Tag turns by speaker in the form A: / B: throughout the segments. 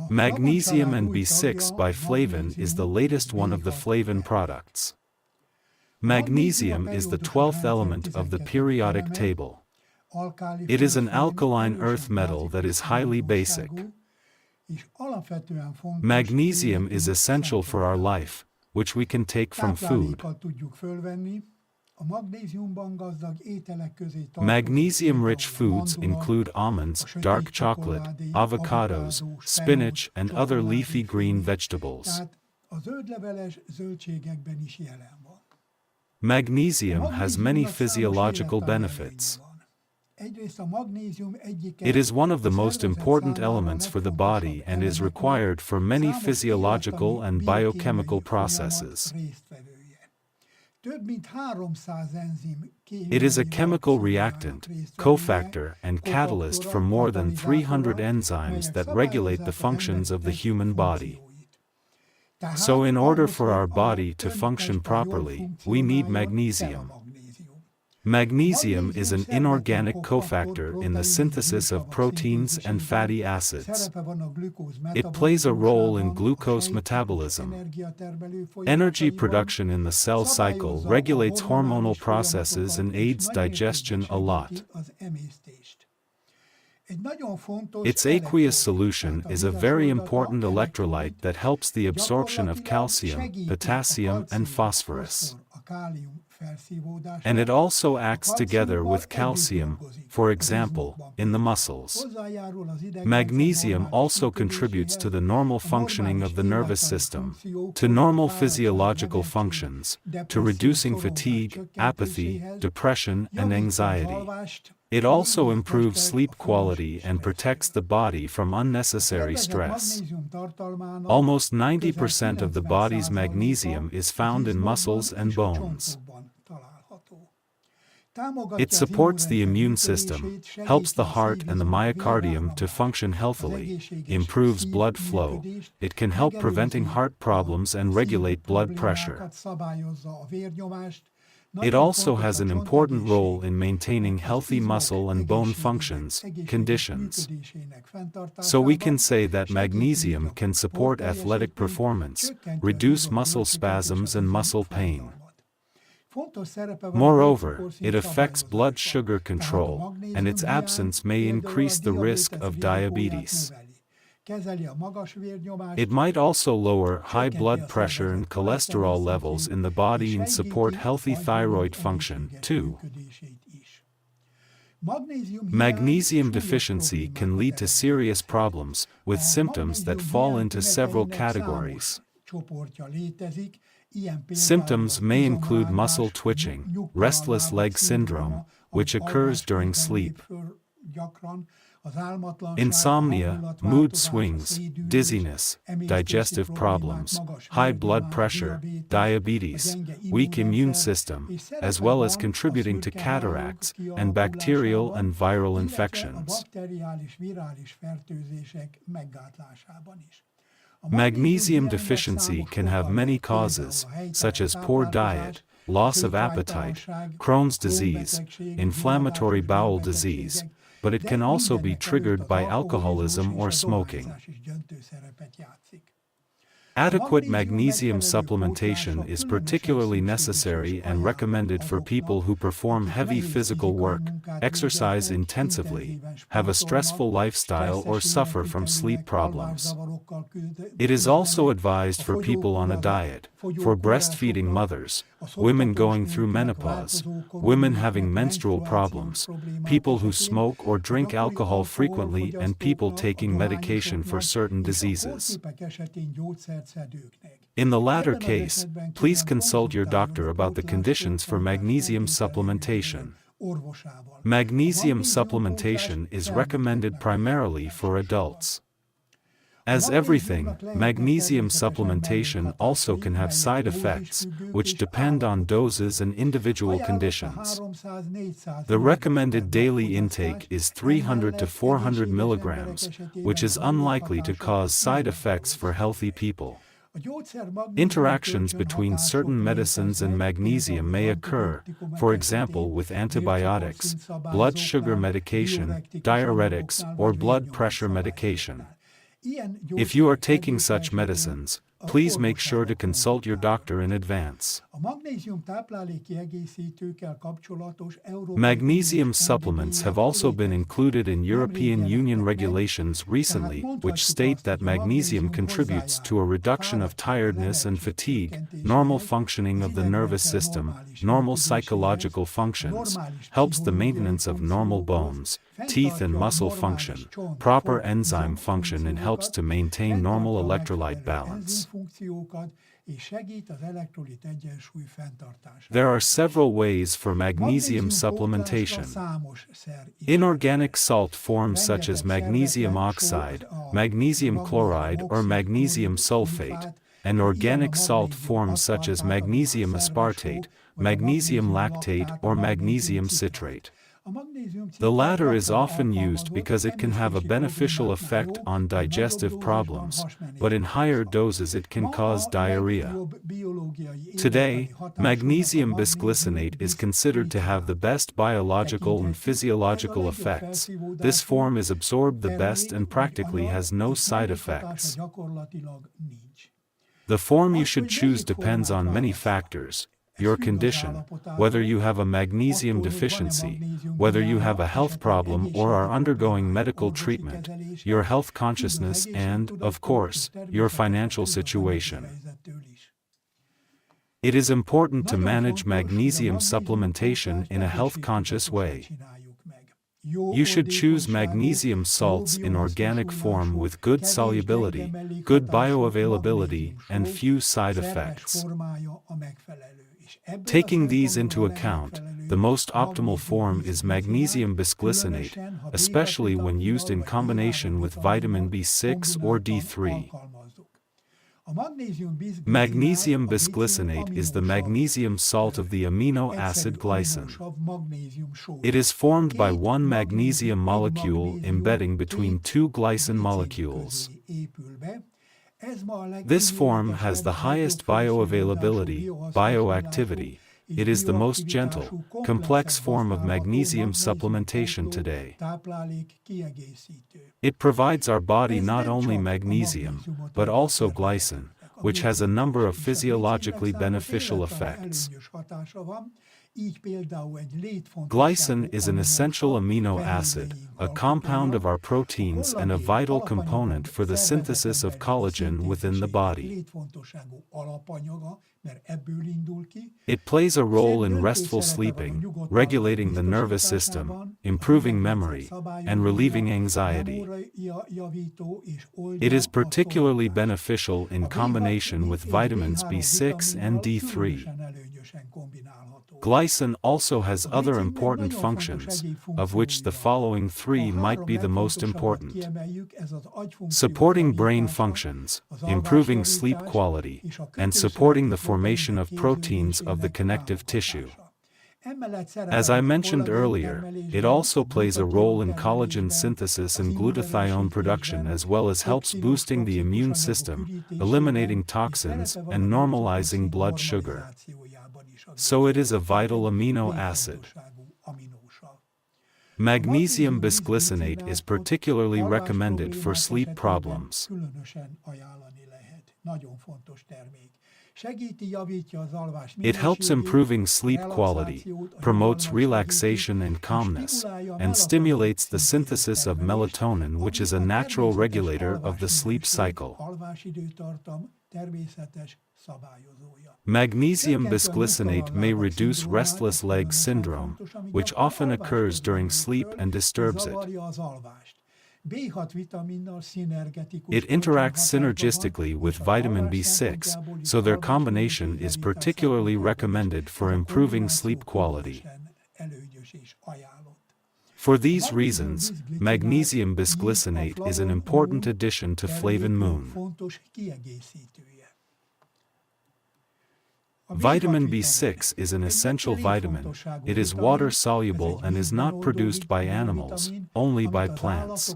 A: Magnesium and B6 by Flavon is the latest one of the Flavon products. Magnesium is the 12th element of the periodic table. It is an alkaline earth metal that is highly basic. Magnesium is essential for our life, which we can take from food. Magnesium-rich foods include almonds, dark chocolate, avocados, spinach, and other leafy green vegetables. Magnesium has many physiological benefits. It is one of the most important elements for the body and is required for many physiological and biochemical processes. It is a chemical reactant, cofactor, and catalyst for more than 300 enzymes that regulate the functions of the human body. So in order for our body to function properly, we need magnesium. Magnesium is an inorganic cofactor in the synthesis of proteins and fatty acids. It plays a role in glucose metabolism. Energy production in the cell cycle regulates hormonal processes and aids digestion a lot. Its aqueous solution is a very important electrolyte that helps the absorption of calcium, potassium, and phosphorus. And it also acts together with calcium, for example, in the muscles. Magnesium also contributes to the normal functioning of the nervous system, to normal physiological functions, to reducing fatigue, apathy, depression, and anxiety. It also improves sleep quality and protects the body from unnecessary stress. Almost 90% of the body's magnesium is found in muscles and bones. It supports the immune system, helps the heart and the myocardium to function healthily, improves blood flow. It can help preventing heart problems and regulate blood pressure. It also has an important role in maintaining healthy muscle and bone conditions. So we can say that magnesium can support athletic performance, reduce muscle spasms and muscle pain. Moreover, it affects blood sugar control, and its absence may increase the risk of diabetes. It might also lower high blood pressure and cholesterol levels in the body and support healthy thyroid function, too. Magnesium deficiency can lead to serious problems, with symptoms that fall into several categories. Symptoms may include muscle twitching, restless leg syndrome, which occurs during sleep, insomnia, mood swings, dizziness, digestive problems, high blood pressure, diabetes, weak immune system, as well as contributing to cataracts and bacterial and viral infections. Magnesium deficiency can have many causes, such as poor diet, loss of appetite, Crohn's disease, inflammatory bowel disease, but it can also be triggered by alcoholism or smoking. Adequate magnesium supplementation is particularly necessary and recommended for people who perform heavy physical work, exercise intensively, have a stressful lifestyle, or suffer from sleep problems. It is also advised for people on a diet, for breastfeeding mothers, women going through menopause, women having menstrual problems, people who smoke or drink alcohol frequently, and people taking medication for certain diseases. In the latter case, please consult your doctor about the conditions for magnesium supplementation. Magnesium supplementation is recommended primarily for adults. As everything, magnesium supplementation also can have side effects, which depend on doses and individual conditions. The recommended daily intake is 300 to 400 milligrams, which is unlikely to cause side effects for healthy people. Interactions between certain medicines and magnesium may occur, for example with antibiotics, blood sugar medication, diuretics, or blood pressure medication. If you are taking such medicines, please make sure to consult your doctor in advance. Magnesium supplements have also been included in European Union regulations recently, which state that magnesium contributes to a reduction of tiredness and fatigue, normal functioning of the nervous system, normal psychological functions, helps the maintenance of normal bones, teeth and muscle function, proper enzyme function, and helps to maintain normal electrolyte balance. There are several ways for magnesium supplementation. Inorganic salt forms such as magnesium oxide, magnesium chloride or magnesium sulfate, and organic salt forms such as magnesium aspartate, magnesium lactate or magnesium citrate. The latter is often used because it can have a beneficial effect on digestive problems, but in higher doses it can cause diarrhea. Today, magnesium bisglycinate is considered to have the best biological and physiological effects. This form is absorbed the best and practically has no side effects. The form you should choose depends on many factors: your condition, whether you have a magnesium deficiency, whether you have a health problem or are undergoing medical treatment, your health consciousness and, of course, your financial situation. It is important to manage magnesium supplementation in a health-conscious way. You should choose magnesium salts in organic form with good solubility, good bioavailability, and few side effects. Taking these into account, the most optimal form is magnesium bisglycinate, especially when used in combination with vitamin B6 or D3. Magnesium bisglycinate is the magnesium salt of the amino acid glycine. It is formed by one magnesium molecule embedding between two glycine molecules. This form has the highest bioavailability, bioactivity. It is the most gentle, complex form of magnesium supplementation today. It provides our body not only magnesium, but also glycine, which has a number of physiologically beneficial effects. Glycine is an essential amino acid, a compound of our proteins and a vital component for the synthesis of collagen within the body. It plays a role in restful sleeping, regulating the nervous system, improving memory, and relieving anxiety. It is particularly beneficial in combination with vitamins B6 and D3. Glycine also has other important functions, of which the following three might be the most important: supporting brain functions, improving sleep quality, and supporting the formation of proteins of the connective tissue. As I mentioned earlier, it also plays a role in collagen synthesis and glutathione production, as well as helps boosting the immune system, eliminating toxins, and normalizing blood sugar. So it is a vital amino acid. Magnesium bisglycinate is particularly recommended for sleep problems. It helps improving sleep quality, promotes relaxation and calmness, and stimulates the synthesis of melatonin, which is a natural regulator of the sleep cycle. Magnesium bisglycinate may reduce restless leg syndrome, which often occurs during sleep and disturbs it. It interacts synergistically with vitamin B6, so their combination is particularly recommended for improving sleep quality. For these reasons, magnesium bisglycinate is an important addition to Flavon Moon. Vitamin B6 is an essential vitamin. It is water-soluble and is not produced by animals, only by plants.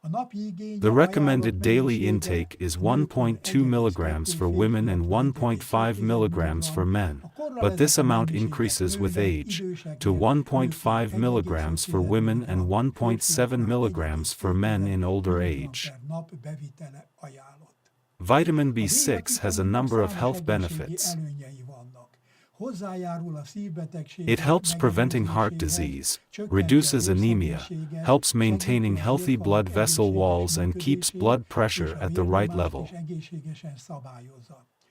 A: The recommended daily intake is 1.2 milligrams for women and 1.5 milligrams for men, but this amount increases with age, to 1.5 milligrams for women and 1.7 milligrams for men in older age. Vitamin B6 has a number of health benefits. It helps preventing heart disease, reduces anemia, helps maintaining healthy blood vessel walls and keeps blood pressure at the right level.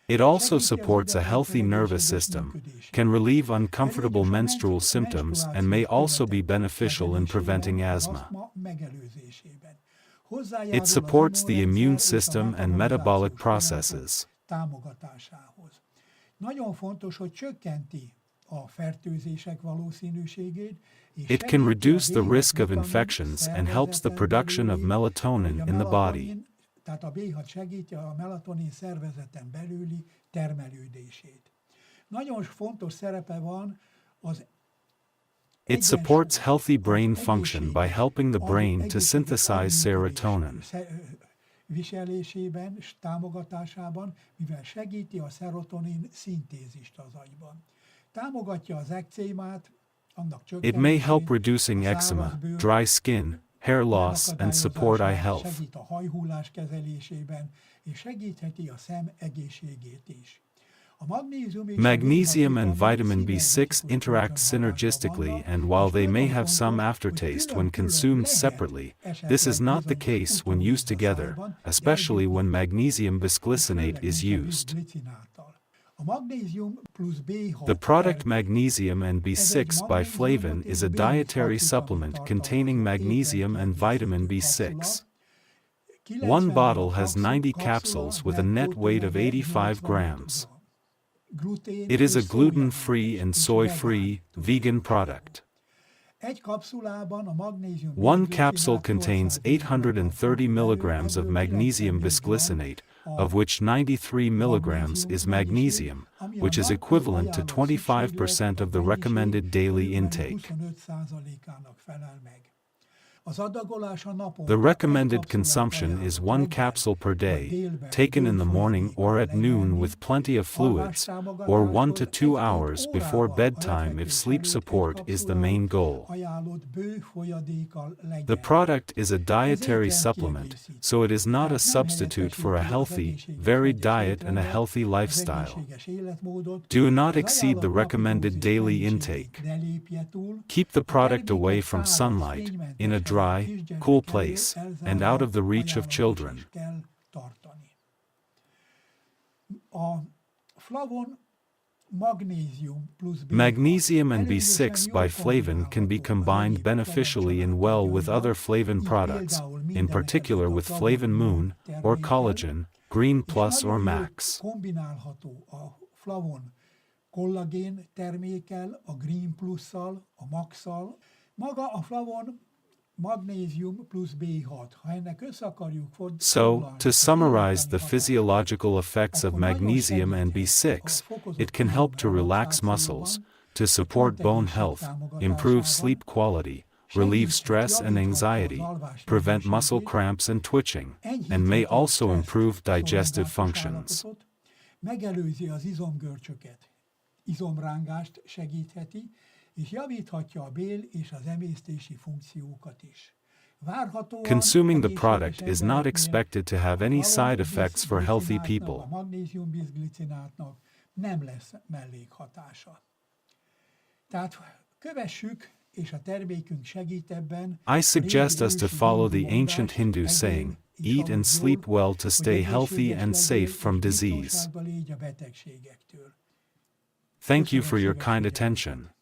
A: It also supports a healthy nervous system, can relieve uncomfortable menstrual symptoms and may also be beneficial in preventing asthma. It supports the immune system and metabolic processes. It can reduce the risk of infections and helps the production of melatonin in the body. It supports healthy brain function by helping the brain to synthesize serotonin.
B: Viselésében és támogatásában, mivel segíti a szerotonin szintézist az agyban. Támogatja az ekcémát, annak csökkentését.
A: It may help reducing eczema, dry skin, hair loss and support eye health.
B: Segít a hajhullás kezelésében, és segítheti a szem egészségét is.
A: Magnesium and vitamin B6 interact synergistically, and while they may have some aftertaste when consumed separately, this is not the case when used together, especially when magnesium bisglycinate is used. The product Magnesium and B6 by Flavon is a dietary supplement containing magnesium and vitamin B6. One bottle has 90 capsules with a net weight of 85 grams. It is a gluten-free and soy-free, vegan product. One capsule contains 830 milligrams of magnesium bisglycinate, of which 93 milligrams is magnesium, which is equivalent to 25% of the recommended daily intake. The recommended consumption is 1 capsule per day, taken in the morning or at noon with plenty of fluids, or 1 to 2 hours before bedtime if sleep support is the main goal. The product is a dietary supplement, so it is not a substitute for a healthy, varied diet and a healthy lifestyle. Do not exceed the recommended daily intake. Keep the product away from sunlight, in a dry, cool place, and out of the reach of children. Magnesium and B6 by Flavon can be combined beneficially and well with other Flavon products, in particular with Flavon Moon, or Collagen, Green Plus or Max.
B: Kollagén termékkel, a Green Plusszal, a Max-szal. Maga a Flavon Magnésium plusz B6. Ha ennek össze akarjuk fordítani.
A: So, to summarize the physiological effects of magnesium and B6, it can help to relax muscles, to support bone health, improve sleep quality, relieve stress and anxiety, prevent muscle cramps and twitching, and may also improve digestive functions.
B: Megelőzi az izomgörcsöket, izomrángást segítheti, és javíthatja a bél és az emésztési funkciókat is.
A: Consuming the product is not expected to have any side effects for healthy people.
B: A magnézium-bizglicínátnak nem lesz mellékhatása. Tehát kövessük, és a termékünk segít ebben.
A: I suggest us to follow the ancient Hindu saying, eat and sleep well to stay healthy and safe from disease. Thank you for your kind attention.